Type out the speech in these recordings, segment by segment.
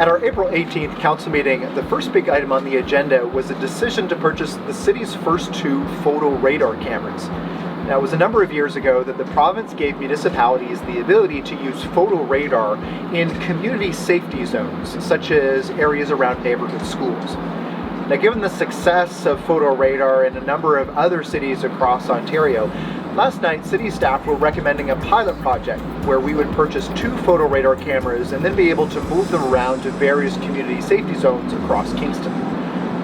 At our April 18th council meeting, the first big item on the agenda was a decision to purchase the city's first 2 photo radar cameras. Now, it was a number of years ago that the province gave municipalities the ability to use photo radar in community safety zones, such as areas around neighborhood schools. Now, given the success of photo radar in a number of other cities across Ontario, last night city staff were recommending a pilot project where we would purchase 2 photo radar cameras and then be able to move them around to various community safety zones across Kingston.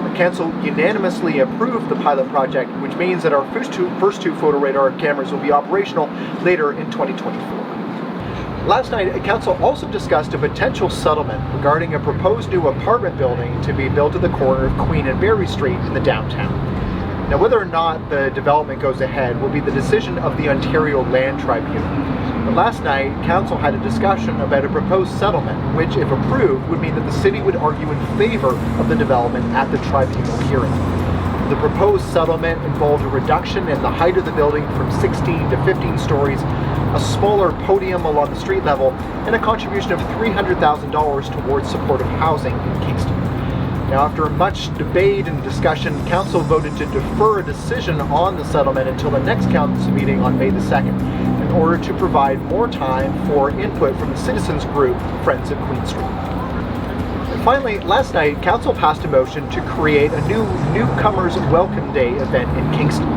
The council unanimously approved the pilot project, which means that our first two photo radar cameras will be operational later in 2024. Last night, council also discussed a potential settlement regarding a proposed new apartment building to be built at the corner of Queen and Berry Street in the downtown. Now, whether or not the development goes ahead will be the decision of the Ontario Land Tribunal. But last night, council had a discussion about a proposed settlement, which, if approved, would mean that the city would argue in favor of the development at the tribunal hearing. The proposed settlement involved a reduction in the height of the building from 16 to 15 stories, a smaller podium along the street level, and a contribution of $300,000 towards supportive housing in Kingston. Now, after much debate and discussion, council voted to defer a decision on the settlement until the next council meeting on May the 2nd in order to provide more time for input from the citizens group Friends of Queen Street. And finally, last night, council passed a motion to create a new Newcomers Welcome Day event in Kingston.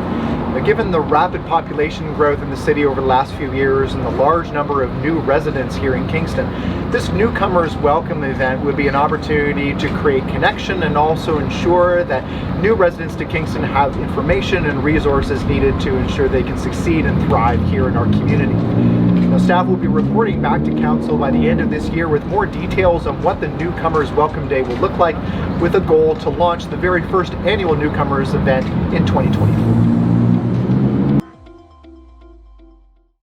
Now, given the rapid population growth in the city over the last few years and the large number of new residents here in Kingston, this Newcomers Welcome event would be an opportunity to create connection and also ensure that new residents to Kingston have information and resources needed to ensure they can succeed and thrive here in our community. Now, staff will be reporting back to council by the end of this year with more details on what the Newcomers Welcome Day will look like, with a goal to launch the very first annual Newcomers event in 2024.